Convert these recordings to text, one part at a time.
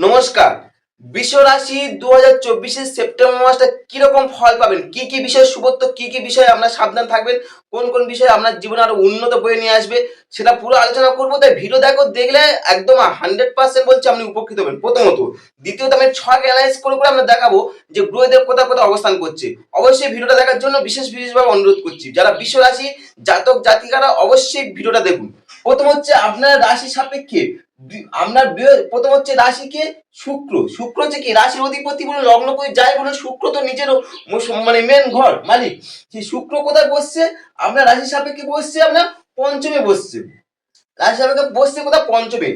নমস্কার। বিশ্ব রাশি 2024 সেপ্টেম্বর মাসটা কিরকম ফল পাবেন, কি কি বিষয়ে শুভত্ব, কি কি বিষয়ে আপনার সাবধান থাকবেন, কোন কোন বিষয়ে আপনার জীবনে আরো উন্নত বয়ে নিয়ে আসবে, সেটা পুরো আলোচনা করবো। তাই ভিডিও দেখলে একদম 100% বলছি আপনি উপকৃত হবেন প্রথমত। দ্বিতীয়ত আমি ছক অ্যানালাইজ করে করে আমরা দেখাবো যে গ্রহদের কোথায় কোথায় অবস্থান করছে। অবশ্যই ভিডিওটা দেখার জন্য বিশেষভাবে অনুরোধ করছি, যারা বিশ্ব রাশি জাতক জাতিকারা অবশ্যই ভিডিওটা দেখুন। প্রথম হচ্ছে আপনার রাশি সাপেক্ষে আপনার প্রথম হচ্ছে রাশিকে শুক্র। শুক্র হচ্ছে কি রাশির অধিপতি বলে লগ্ন করে যায় বলে শুক্র তো নিজের মানে মেন ঘর মালিক। সেই শুক্র কোথায় বসছে? আপনার রাশি সাপেক্ষে বসছে আপনার পঞ্চমে বসছে। রাশি সাপেক্ষে বসছে কোথায়? পঞ্চমে।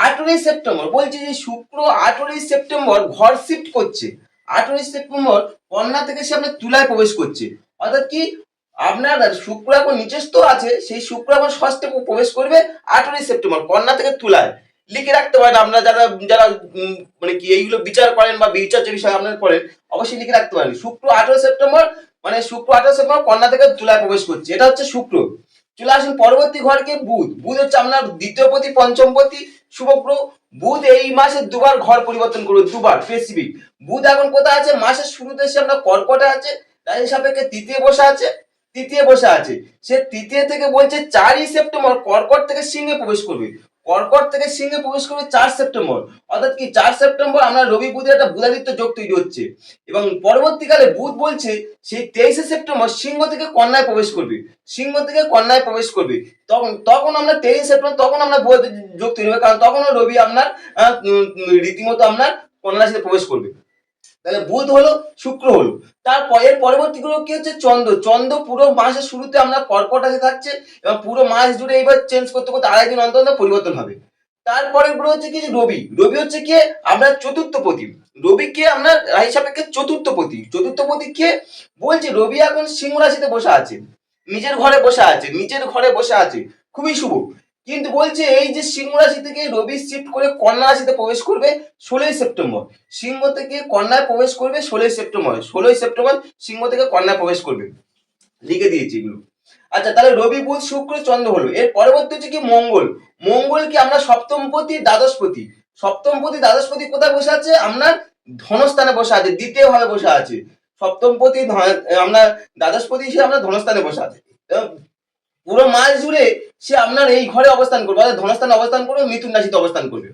18 সেপ্টেম্বর বলছে যে শুক্র 18 সেপ্টেম্বর ঘর শিফট করছে। 18 সেপ্টেম্বর কন্যা থেকে সে আপনার তুলায় প্রবেশ করছে। অর্থাৎ কি আপনার শুক্র এখন নিচস্থ আছে, সেই শুক্র এখন ষষ্ঠে প্রবেশ করবে 18 সেপ্টেম্বর কন্যা থেকে তুলায়। লিখে রাখতে পারেন আপনারা যারা যারা মানে কি এইগুলো বিচার করেন বা বিচার্য বিষয় আপনারা করেন, অবশ্যই লিখে রাখতে পারেন শুক্র 18 সেপ্টেম্বর, মানে শুক্র 18 সেপ্টেম্বর কন্যা থেকে তুলায় প্রবেশ করছে। এটা হচ্ছে শুক্র। চলে আসুন পরবর্তী ঘরকে বুধ। বুধ হচ্ছে আপনার দ্বিতীয়পতি পঞ্চমপতি শুভগ্রহ। বুধ এই মাসে দুবার ঘর পরিবর্তন করবে, দুবার স্পেসিফিক। বুধ এখন কোথায় আছে? মাসের শুরুতে এসে আপনার কর্কটে আছে, রাশি সাপেক্ষে তৃতীয় বসে আছে। তৃতীয় বসে আছে সে তৃতীয় থেকে বলছে 4 সেপ্টেম্বর কর্কট থেকে সিংহে প্রবেশ করবে। কর্কট থেকে সিংহে প্রবেশ করবে 4 সেপ্টেম্বর। অর্থাৎ কি 4 সেপ্টেম্বর আমরা রবি বুধের একটা বুধাদিত্য যোগ তৈরি হচ্ছে। এবং পরবর্তীকালে বুধ বলছে সেই 23 সেপ্টেম্বর সিংহ থেকে কন্যায় প্রবেশ করবে। সিংহ থেকে কন্যায় প্রবেশ করবে। তখন তখন আমরা 23 সেপ্টেম্বর তখন আমরা বুধ যোগ তৈরি হবে, কারণ তখনও রবি আপনার রীতিমতো আপনার কন্যা রাশিতে প্রবেশ করবে। তাহলে বুধ হলো, শুক্র হলো। তারপর এর পরবর্তী গ্রহ কি হচ্ছে? চন্দ্র। চন্দ্র পুরো মাসের শুরুতে আমরা কর্কট রাশি থাকছে এবং পুরো মাস জুড়ে এইবার চেঞ্জ করতে করতে 2.5 দিন অন্তর অন্তর পরিবর্তন হবে। তারপরের গ্রহ হচ্ছে কি রবি। রবি হচ্ছে কি আপনার চতুর্থ পতি। রবি কে আপনার রাশি সাপেক্ষে চতুর্থ পতি। চতুর্থ পতি কে বলছে? রবি এখন সিংহ রাশিতে বসে আছে, নিজের ঘরে বসে আছে, নিজের ঘরে বসে আছে, খুবই শুভ। কিন্তু বলছে এই যে সিংহ রাশি থেকে রবি শিফট করে কন্যা রাশিতে প্রবেশ করবে 16 সেপ্টেম্বর। সিংহ থেকে কন্যায় প্রবেশ করবে 16 সেপ্টেম্বর। 16 সেপ্টেম্বর সিংহ থেকে কন্যায় প্রবেশ করবে। লিখে দিয়েছি এগুলো। আচ্ছা, তাহলে রবি বুধ শুক্র চন্দ্র হলো। এর পরবর্তী হচ্ছে কি মঙ্গল। মঙ্গল কি আমরা সপ্তমপতি দ্বাদশপতি। সপ্তমপতি দ্বাদশপতি কোথায় বসে আছে? আপনার ধনস্থানে বসে আছে, দ্বিতীয় ভাবে বসে আছে। সপ্তমপতি আপনার দ্বাদশপতি হিসেবে আপনার ধনস্থানে বসে আছে। পুরো মাস জুড়ে সে আপনার এই ঘরে অবস্থান করবে, অর্থাৎ ধনস্থানে অবস্থান করবে, মিথুন রাশিতে অবস্থান করবে।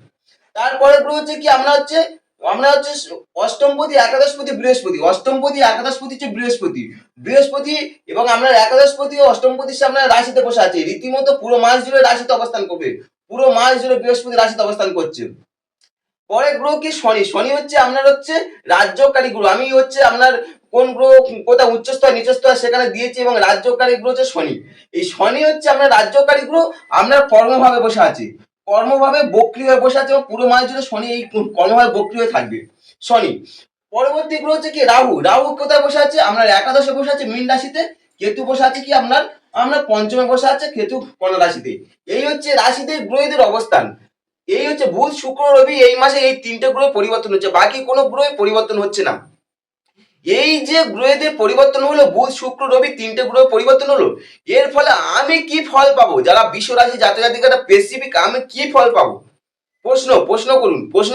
তারপরে গ্রহ হচ্ছে কি আমরা হচ্ছে অষ্টমপতি একাদশপতি বৃহস্পতি। অষ্টমপতি একাদশপতি হচ্ছে বৃহস্পতি। বৃহস্পতি এবং আমরা একাদশপতি ও অষ্টমপতি সে আপনার রাশিতে বসে আছে, রীতিমতো পুরো মাস জুড়ে রাশিতে অবস্থান করবে। পুরো মাস জুড়ে বৃহস্পতি রাশিতে অবস্থান করছে। পরের গ্রহ কি শনি। শনি হচ্ছে আপনার হচ্ছে রাজ্যকারী গ্রহ। আমি হচ্ছে আপনার কোন গ্রহ কোথায় উচ্চস্তর নিচস্তর সেখানে দিয়েছি, এবং রাজ্যকারী গ্রহ হচ্ছে শনি। এই শনি হচ্ছে আপনার রাজ্যকারী গ্রহ, আপনার কর্মভাবে বসে আছে, কর্মভাবে বক্রী হয়ে বসে আছে, এবং পুরো মাস জুড়ে শনি এই কর্মভাবে বক্রী হয়ে থাকবে শনি। পরবর্তী গ্রহ হচ্ছে কি রাহু। রাহু কোথায় বসে আছে? আপনার একাদশে বসে আছে মীন রাশিতে। কেতু বসে আছে কি আপনার আমরা পঞ্চমে বসে আছে, কেতু কন্যা রাশিতে। এই হচ্ছে রাশিতে গ্রহদের অবস্থান। এই হচ্ছে বুধ শুক্র রবি এই মাসে এই তিনটে গ্রহ পরিবর্তন হচ্ছে, বাকি কোনো গ্রহ পরিবর্তন হচ্ছে না। এই যে গ্রহদের পরিবর্তন হলো, বুধ শুক্র রবি তিনটে গ্রহ পরিবর্তন হলো, এর ফলে আমি কি ফল পাবো? যারা বিশ্ব রাশি জাতক জাতিকারা স্পেসিফিক আমি কি ফল পাবো? প্রশ্ন করুন। প্রশ্ন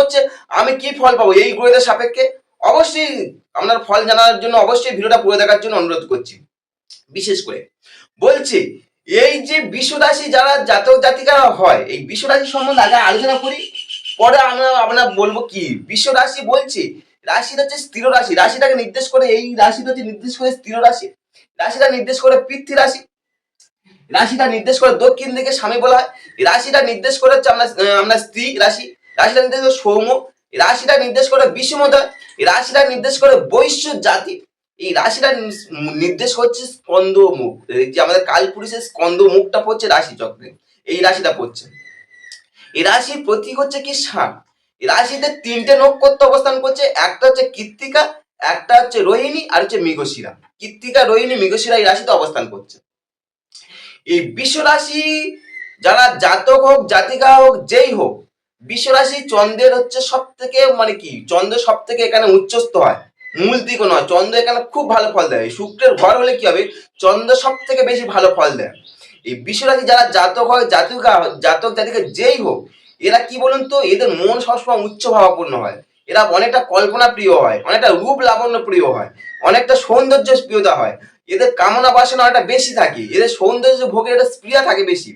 হচ্ছে আমি কি ফল পাবো এই গ্রহদের সাপেক্ষে? অবশ্যই আপনার ফল জানার জন্য অবশ্যই ভিডিওটা পুরো দেখার জন্য অনুরোধ করছি। বিশেষ করে বলছি এই যে বিশ্ব রাশি যারা জাতক জাতিকারা হয়, এই বিশ্ব রাশি সম্বন্ধে আগে আলোচনা করি, পরে আমরা বলবো কি বিশ্ব রাশি বলছি। রাশিটা হচ্ছে স্থির রাশি। রাশিটাকে নির্দেশ করে এই রাশিটা হচ্ছে নির্দেশ করে স্থির রাশি। রাশিটা নির্দেশ করে পৃথ্বী রাশি। রাশিটা নির্দেশ করে দক্ষিণ দিকে স্বামী বলা হয়। রাশিটা নির্দেশ করে হচ্ছে আমরা স্ত্রী রাশি। রাশিটা নির্দেশ করে সৌম্য। রাশিটা নির্দেশ করে বিষমতা। রাশিটা নির্দেশ করে বৈশ্য জাতি। এই রাশিটা নির্দেশ করছে স্কন্দ মুখ, যে আমাদের কালপুরুষের স্কন্দ মুখটা পড়ছে রাশি চক্রে, এই রাশিটা পড়ছে। এই রাশির প্রতীক হচ্ছে কি ষাঁড়। এই রাশিতে তিনটে নক্ষত্র অবস্থান করছে, একটা হচ্ছে কৃত্তিকা, একটা হচ্ছে রোহিণী, আর হচ্ছে মৃগশিরা। কৃত্তিকা রোহিণী মৃগশিরা এই রাশিতে অবস্থান করছে। এই বিশ্ব রাশি যারা জাতক হোক জাতিকা হোক যেই হোক, বিশ্ব রাশি চন্দ্রের হচ্ছে সব থেকে মানে কি চন্দ্র সব থেকে এখানে উচ্চস্থ হয়, মূল দিক নয়। চন্দ্র এখানে খুব ভালো ফল দেয়। শুক্রের ঘর হলে কি হবে? চন্দ্র সব থেকে বেশি ভালো ফল দেয়। এই বিশ্ব রাশি যারা জাতক হয় জাতক জাতিকা যেই হোক, এরা কি বলুন তো, এদের মন সবসময় উচ্চ ভাবাপন্ন হয়, এরা অনেকটা কল্পনা প্রিয় হয়, অনেকটা রূপ লাবণ্য প্রিয় হয়, অনেকটা সৌন্দর্য প্রিয়তা হয়, এদের কামনা বাসনা অনেকটা বেশি থাকে, এদের সৌন্দর্য ভোগের একটা স্প্রিয়া থাকে বেশি।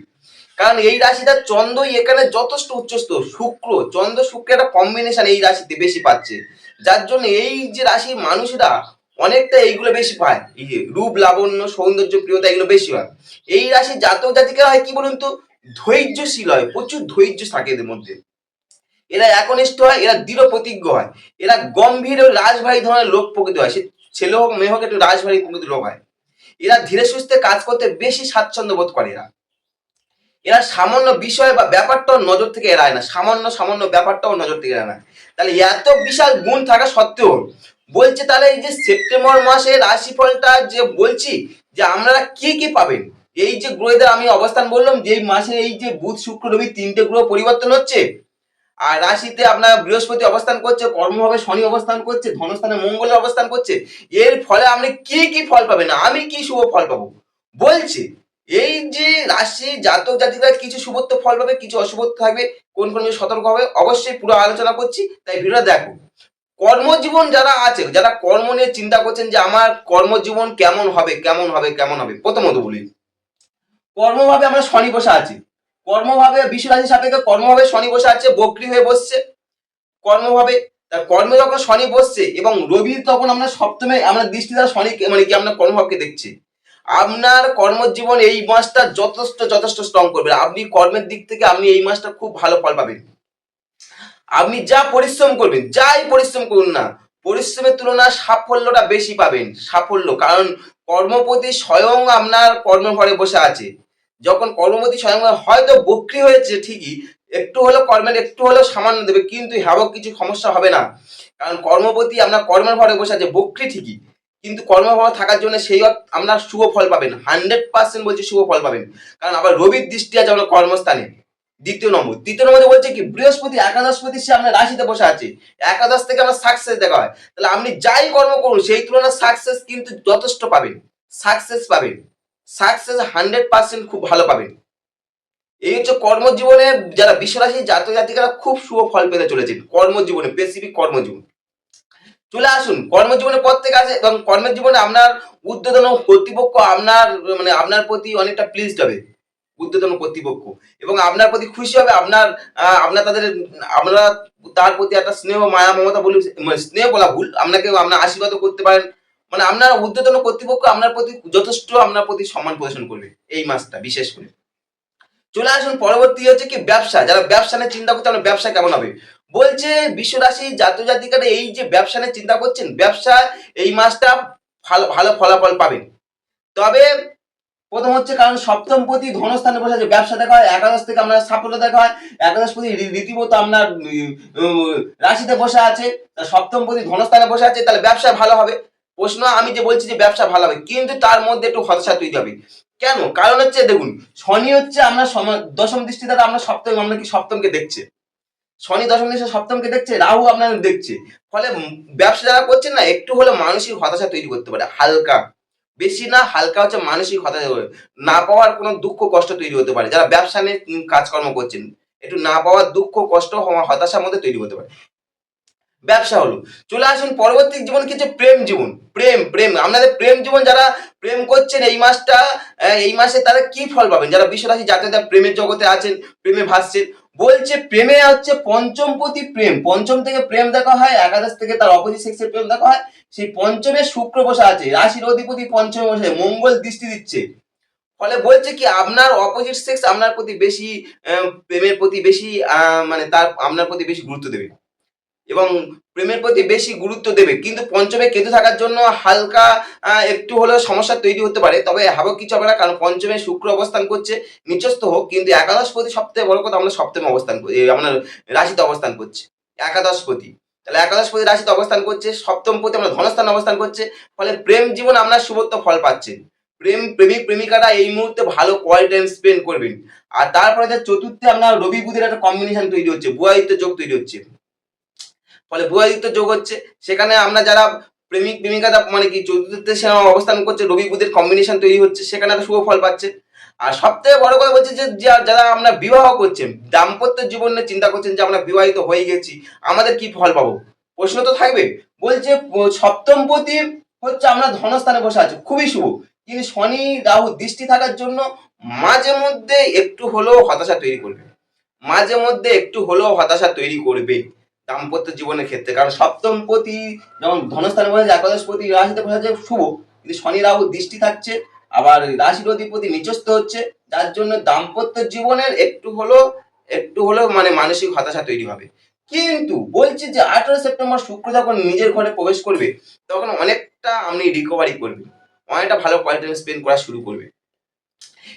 কারণ এই রাশিটা চন্দ্রই এখানে যথেষ্ট উচ্চস্থ, শুক্র চন্দ্র শুক্রের একটা কম্বিনেশন এই রাশিতে বেশি পাচ্ছে, যার জন্য এই যে রাশির মানুষরা অনেকটা এইগুলো বেশি পায়, এই যে রূপ লাবণ্য সৌন্দর্য প্রিয়তা এগুলো বেশি হয়। এই রাশির জাতক জাতিকা হয় কি বলুন তো, ধৈর্যশীল হয়, প্রচুর ধৈর্য থাকে এদের মধ্যে, এরা একনিষ্ঠ হয়, এরা দৃঢ় প্রতিজ্ঞ হয়, এরা গম্ভীর ও রাজভারী ধরনের লোক প্রকৃতি হয়, সে ছেলে হোক মেয়ে হোক একটু রাজভারী প্রকৃতির লোক হয়। এরা ধীরে সুস্থে কাজ করতে বেশি স্বাচ্ছন্দ্য বোধ করে, এরা এরা সামান্য বিষয় বা ব্যাপারটাও নজর থেকে এড়ায় না, সামান্য সামান্য ব্যাপারটাও নজর থেকে এড়ায় না। তাহলে এত বিশাল গুণ থাকা সত্ত্বেও বলছে, তাহলে এই যে সেপ্টেম্বর মাসে রাশিফলটা যে বলছি যে আপনারা কি কি পাবেন, এই যে গ্রহদের আমি অবস্থান বললাম যে এই মাসে এই যে বুধ শুক্র রবি তিনটে গ্রহ পরিবর্তন হচ্ছে, আর রাশিতে আপনার বৃহস্পতি অবস্থান করছে, কর্মভাবে শনি অবস্থান করছে, ধনস্থানে মঙ্গলের অবস্থান করছে, এর ফলে আপনি কি কি ফল পাবেন, আমি কি শুভ ফল পাবো বলছে। এই যে রাশি জাতক জাতিরা কিছু শুভত্ব ফল পাবে, কিছু অশুভত্ব থাকবে, কোন কোন বিষয়ে সতর্ক হবে অবশ্যই পুরো আলোচনা করছি, তাই ভিডিওটা দেখো। কর্মজীবন যারা আছে, যারা কর্ম নিয়ে চিন্তা করছেন যে আমার কর্মজীবন কেমন হবে কেমন হবে কেমন হবে, প্রথমত বলি কর্মভাবে আমরা শনি বসে আছি, কর্মভাবে বিশ্ব রাশি সাপেক্ষে কর্মভাবে শনি বসে আছে, বক্রী হয়ে বসছে কর্মভাবে। তার কর্মে যখন শনি বসছে এবং রবি তখন আমরা সপ্তমে, আমরা দৃষ্টি দ্বারা শনি মানে কি আপনার কর্মভাবকে দেখছি, আপনার কর্মজীবন এই মাসটা যথেষ্ট যথেষ্ট স্ট্রং করবে, আপনি কর্মের দিক থেকে আপনি এই মাসটা খুব ভালো ফল পাবেন। আপনি যা পরিশ্রম করবেন, যাই পরিশ্রম করুন না, পরিশ্রমের তুলনায় সাফল্যটা বেশি পাবেন, সাফল্য, কারণ কর্মপতি স্বয়ং আপনার কর্মঘরে বসে আছে। যখন কর্মপতি স্বয়ং হয়তো বক্রী হয়েছে ঠিকই, একটু হলেও কর্মের একটু হলেও সামান্য দেবে, কিন্তু হ্যাবক কিছু সমস্যা হবে না, কারণ কর্মপতি আপনার কর্মের ঘরে বসে আছে, বক্রী ঠিকই, কিন্তু কর্মভাবে থাকার জন্য সেই আপনার শুভ ফল পাবেন, 100% বলছি শুভ ফল পাবেন। কারণ আবার রবির দৃষ্টি আছে আপনার কর্মস্থানে দ্বিতীয় নম্বর, তৃতীয় নম্বরে বলছে কি বৃহস্পতি একাদশপতি, সে আপনার রাশিতে বসে আছে, একাদশ থেকে আপনার সাকসেস দেখা হয়, তাহলে আপনি যাই কর্ম করুন সেই তুলনায় সাকসেস কিন্তু যথেষ্ট পাবেন, সাকসেস পাবেন, সাকসেস 100% খুব ভালো পাবেন। এই হচ্ছে কর্মজীবনে যারা বিশ্বরাশি জাতক জাতিকারা খুব শুভ ফল পেতে চলেছেন কর্মজীবনে, স্পেসিফিক কর্মজীবন। চলে আসুন কর্মজীবনের পর থেকে আসে, এবং কর্মের জীবনে আপনার ঊর্ধ্বতন কর্তৃপক্ষ আপনার মানে আপনার প্রতি অনেকটা প্লিজড হবে, ঊর্ধ্বতন কর্তৃপক্ষ, এবং আপনার প্রতি খুশি হবে, আপনার আপনার তাদের আপনারা তার প্রতি একটা স্নেহ মায়া মমতা বলি, মানে স্নেহ বলা ভুল, আপনাকে আপনার আশীর্বাদও করতে পারেন, মানে আপনার ঊর্ধ্বতন কর্তৃপক্ষ আপনার প্রতি যথেষ্ট আপনার প্রতি সম্মান প্রদর্শন করবে এই মাসটা বিশেষ করে। চলে আসুন পরবর্তী হচ্ছে কি ব্যবসা, যারা ব্যবসা নিয়ে চিন্তা করছে আপনার ব্যবসা কেমন হবে বলছে, বিশ্ব রাশি জাতক জাতিকারা এই যে ব্যবসা নিয়ে চিন্তা করছেন, ব্যবসা এই মাসটা ভালো ভালো ফলাফল পাবেন। তবে প্রথম হচ্ছে কারণ সপ্তমপতি ধনস্থানে বসে আছে, ব্যবসা দেখা হয়, একাদশ থেকে আপনার সাফল্য দেখা হয়, একাদশপতি রীতিমতো আপনার রাশিতে বসে আছে, সপ্তমপতি ধনস্থানে বসে আছে, তাহলে ব্যবসা ভালো হবে। প্রশ্ন আমি যে বলছি যে ব্যবসা ভালো হবে, কিন্তু তার মধ্যে একটু হতাশা তৈরি হবে। কেন? কারণ হচ্ছে দেখুন, শনি হচ্ছে আমরা দশম দৃষ্টি দ্বারা আমরা সপ্তম, আমরা কি সপ্তমকে দেখছে, শনি দশম দৃষ্টি সপ্তমকে দেখছে, রাহু আপনার দেখছে, ফলে ব্যবসা যারা করছেন না একটু হলে মানসিক হতাশা তৈরি করতে পারে, হালকা, বেশি না হালকা হচ্ছে মানসিক হতাশা, না পাওয়ার কোনো দুঃখ কষ্ট তৈরি হতে পারে, যারা ব্যবসা নিয়ে কাজকর্ম করছেন একটু না পাওয়ার দুঃখ কষ্ট হতাশার মধ্যে তৈরি হতে পারে। ব্যবসা হলো। চলে আসুন পরবর্তী জীবন কি হচ্ছে প্রেম জীবন, প্রেম প্রেম আপনাদের প্রেম জীবন, যারা প্রেম করছেন এই মাসটা, এই মাসে তারা কি ফল পাবেন, যারা বিশ্বরাশি জাতকরা প্রেমের জগতে আছেন, প্রেমে ভাসছেন, বলছে প্রেমে হচ্ছে পঞ্চমপতি প্রেম, পঞ্চম থেকে প্রেম দেখা হয়, একাদশ থেকে তার অপোজিট সেক্সের প্রেম দেখা হয়, সেই পঞ্চমে শুক্র বসে আছে, রাশির অধিপতি পঞ্চমে বসে, মঙ্গল দৃষ্টি দিচ্ছে, ফলে বলছে কি আপনার অপোজিট সেক্স আপনার প্রতি বেশি প্রেমের প্রতি বেশি মানে তার আপনার প্রতি বেশি গুরুত্ব দেবে, এবং প্রেমের প্রতি বেশি গুরুত্ব দেবে, কিন্তু পঞ্চমে কেতু থাকার জন্য হালকা একটু হলেও সমস্যা তৈরি হতে পারে, তবে হ্যাবক কিছু হবে না, কারণ পঞ্চমে শুক্র অবস্থান করছে, নিচস্থ হোক, কিন্তু একাদশপতি সবথেকে বড় কথা আমরা সপ্তমে অবস্থান করি, আপনার রাশিতে অবস্থান করছে একাদশপতি, তাহলে একাদশপতি রাশিতে অবস্থান করছে, সপ্তমপতি আমরা ধনস্থানে অবস্থান করছে, ফলে প্রেম জীবন আপনার শুভত্ব ফল পাচ্ছেন, প্রেমিক প্রেমিকারা এই মুহূর্তে ভালো কোয়ালিটি টাইম স্পেন্ড করবেন। আর তারপরে যে চতুর্থে আপনার রবি বুধের একটা কম্বিনেশন তৈরি হচ্ছে, বুয়াদিত্য যোগ তৈরি হচ্ছে, ফলে বুয়াদিত্য যোগ হচ্ছে, সেখানে আমরা যারা প্রেমিক প্রেমিকারা মানে কি চতুর্থ অবস্থান করছে, রবি বুধের কম্বিনেশন তৈরি হচ্ছে, সেখানে একটা শুভ ফল পাচ্ছে। আর সবথেকে বড় কথা বলছি যে যারা আমরা বিবাহ করছেন, দাম্পত্য জীবনে চিন্তা করছেন যে আমরা বিবাহিত হয়ে গেছি, আমাদের কি ফল পাবো, প্রশ্ন তো থাকবে। বলছে সপ্তম পতি হচ্ছে আমরা ধনস্থানে বসে আছি, খুবই শুভ, কিন্তু শনি রাহু দৃষ্টি থাকার জন্য মাঝে মধ্যে একটু হলেও হতাশা তৈরি করবে, মাঝে মধ্যে একটু হলেও হতাশা তৈরি করবে দাম্পত্য জীবনের ক্ষেত্রে। কারণ সপ্তম পতি যেমন ধনস্থানে বসে একাদশ পতি রাশিতে বসে আছে শুভ, কিন্তু শনি রাহু দৃষ্টি থাকছে, আবার রাশির অধিপতি নিচস্থ হচ্ছে, যার জন্য দাম্পত্য জীবনের একটু হলেও মানে মানসিক হতাশা তৈরি হবে। কিন্তু বলছি যে 18 সেপ্টেম্বর শুক্র যখন নিজের ঘরে প্রবেশ করবে, তখন অনেকটা আপনি রিকভারি করবে, অনেকটা ভালো কোয়ালিটি টাইম স্পেন্ড করা শুরু করবে।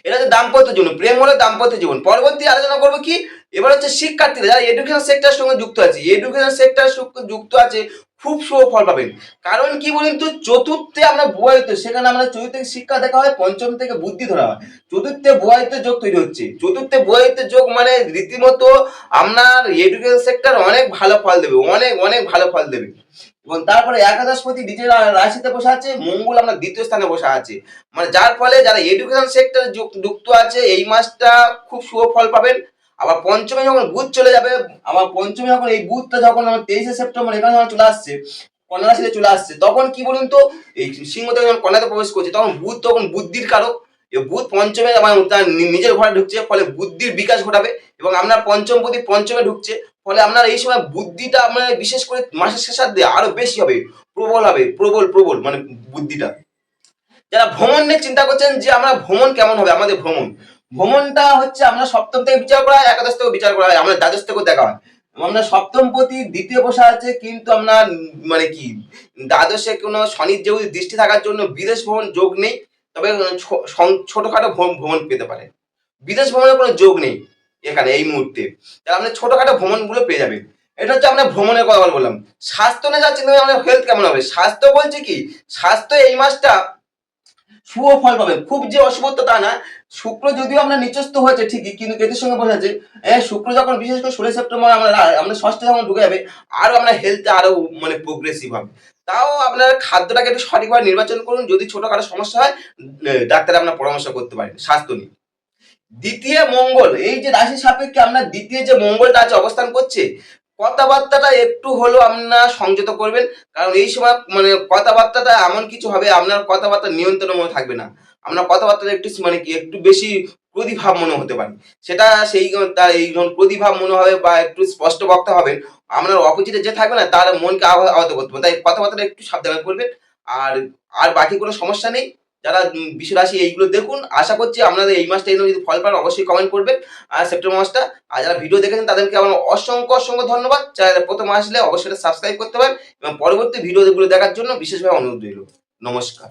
এটা হচ্ছে দাম্পত্য জীবন, প্রেম হলো দাম্পত্য জীবন। পরবর্তী আলোচনা করবো কি, এবার হচ্ছে শিক্ষার্থীরা যারা এডুকেশন সেক্টরের সঙ্গে যুক্ত আছে, এডুকেশন সেক্টরের সঙ্গে যুক্ত আছে খুব শুভ ফল পাবেন। কারণ কি বলুন তো, চতুর্থে আমরা বুয়ায়িত, সেখানে আমরা চতুর্থ শিক্ষা দেখা হয়, পঞ্চম থেকে বুদ্ধি ধরা হয়, চতুর্থে বুয়ায়িত যোগ তৈরি হচ্ছে। চতুর্থে বুয়ায়িত যোগ মানে রীতিমতো আপনার এডুকেশন সেক্টর অনেক ভালো ফল দেবে, অনেক অনেক ভালো ফল দেবে। এবং তারপরে একাদশপতি নিজের রাশিতে বসে আছে, মঙ্গল আমরা দ্বিতীয় স্থানে বসে আছে, মানে যার ফলে যারা এডুকেশন সেক্টর যুক্ত আছে এই মাসটা খুব শুভ ফল পাবেন। আবার পঞ্চমে যখন বুধ চলে যাবে, আবার পঞ্চমে যখন এই বুধটা যখন আমার 23 সেপ্টেম্বর এখানে যখন চলে আসছে, কন্যা রাশিতে চলে আসছে, তখন কি বলুন তো, এই সিংহ থেকে যখন কন্যাতে প্রবেশ করছে, তখন বুধ তখন বুদ্ধির কারক। বুধ পঞ্চমে তার নিজের ঘরে ঢুকছে, ফলে বুদ্ধির বিকাশ ঘটাবে। এবং আপনার পঞ্চমপতি পঞ্চমে ঢুকছে, ফলে আপনার এই সময় বুদ্ধিটা আপনার বিশেষ করে মাসের শেষার দিয়ে আরো বেশি হবে, প্রবল হবে, প্রবল প্রবল মানে বুদ্ধিটা। যারা ভ্রমণ নিয়ে চিন্তা করছেন যে আমরা ভ্রমণ কেমন হবে, আমাদের ভ্রমণটা হচ্ছে আমরা সপ্তম থেকে বিচার করা হয়, একাদশ থেকে বিচার করা হয়, আমরা দ্বাদশ থেকেও দেখা হয়। আমরা সপ্তম পতি দ্বিতীয় বসা আছে, কিন্তু আমরা মানে কি দ্বাদশে কোনো শনির যেহেতু দৃষ্টি থাকার জন্য বিদেশ ভ্রমণ যোগ নেই, তবে ছোটখাটো ভ্রমণ পেতে পারে। বিদেশ ভ্রমণের কোনো যোগ নেই এখানে এই মুহূর্তে, তাহলে আপনি ছোটখাটো ভ্রমণগুলো পেয়ে যাবেন। এটা হচ্ছে আমরা ভ্রমণের কথা বললাম। স্বাস্থ্য নিয়ে যাচ্ছি, আমাদের হেলথ কেমন হবে, স্বাস্থ্য বলছে কি, স্বাস্থ্য এই মাসটা শুভ ফল পাবেন, খুব যে অশুভত্ব তা না। শুক্র যদিও আমরা নিচস্থ হয়েছে ঠিকই, কিন্তু কেতুর সঙ্গে বসে আছে। শুক্র যখন বিশেষ করে 16 সেপ্টেম্বর আমরা ষষ্ঠে যখন ঢুকে যাবে, আরো আমরা হেলথে আরো মানে প্রোগ্রেসিভ হবে। তাও আপনার খাদ্যটাকে একটু সঠিকভাবে নির্বাচন করুন, যদি ছোটখাটো সমস্যা হয় ডাক্তার আপনার পরামর্শ করতে পারেন স্বাস্থ্য নিয়ে। দ্বিতীয় মঙ্গল, এই যে রাশি সাপেক্ষে আপনার দ্বিতীয় যে মঙ্গলটা আছে অবস্থান করছে, কথাবার্তাটা একটু হলেও আপনার সংযত করবেন। কারণ এই সময় মানে কথাবার্তাটা এমন কিছু হবে, আপনার কথাবার্তা নিয়ন্ত্রণের মধ্যে থাকবে না, আপনার কথাবার্তাটা একটু মানে কি একটু বেশি প্রতিভাব মনে হতে পারে। সেটা সেই তার এই প্রতিভাব মনে হবে বা একটু স্পষ্ট বক্তা হবেন, আপনার অপোজিটে যে থাকবে না তার মনকে আহত করতে পারে, তাই কথাবার্তাটা একটু সাবধানে করবেন। আর আর বাকি কোনো সমস্যা নেই। যারা বিশ্বরাশি এইগুলো দেখুন, আশা করছি আপনাদের এই মাসটা যদি ফল পান অবশ্যই কমেন্ট করবেন। আর সেপ্টেম্বর মাসটা, আর যারা ভিডিও দেখেছেন তাদেরকে আমার অসংখ্য অসংখ্য ধন্যবাদ। চ্যানেলে প্রথম আসলে অবশ্যই সাবস্ক্রাইব করতে পারেন এবং পরবর্তী ভিডিওগুলো দেখার জন্য বিশেষভাবে অনুরোধ রইল। নমস্কার।